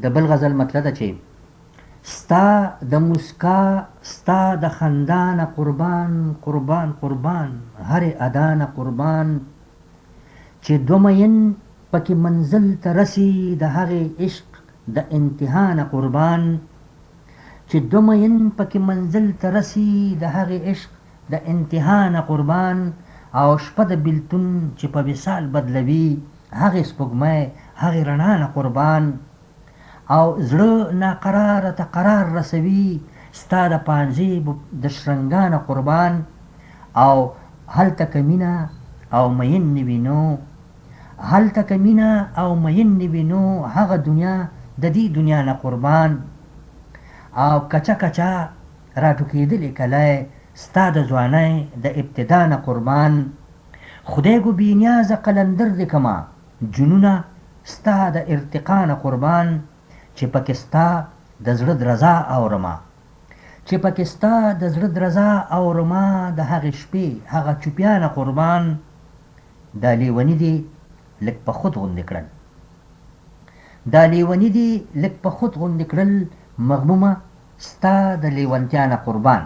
د بل غزل مطلب ده چې ستا د مسکا ستا د خندا نه قربان قربان قربان هرې ادا نه قربان چې دوه مین پکې منزل ته رسي د هغې عشق د انتها نه قربان چې دوه مین پکې منزل ته رسي د هغې عشق د انتها نه قربان او شپه د بیلتون چې په وصال بدلوي هغې سپوږمۍ هغې رڼا نه قربان او زړه ناقراره ته قرار رسوي ستا د پانځې د شرنګا نه قربان او هلته که مینه او مین نه وینو هلته که مینه او مین نه وینو هغه دنیا د دې دنیا نه قربان او کچه کچه راټوکېدلې کلی ستا د ځوانۍ د ابتدا نه قربان خدای ګو بېنیازه قلندر دې کما جنونه ستا د ارتقا نه قربان چې پکې ستا د زړه درزا اورمه چې پکې ستا د زړه درزا اورمه د هغې شپې هغه چوپیا نه قربان دا لیوني دي لږ په خود غوندې کړل دا لیوني دي لږ په خود غوندې کړل مغمومه ستا د لیونتیا نه قربان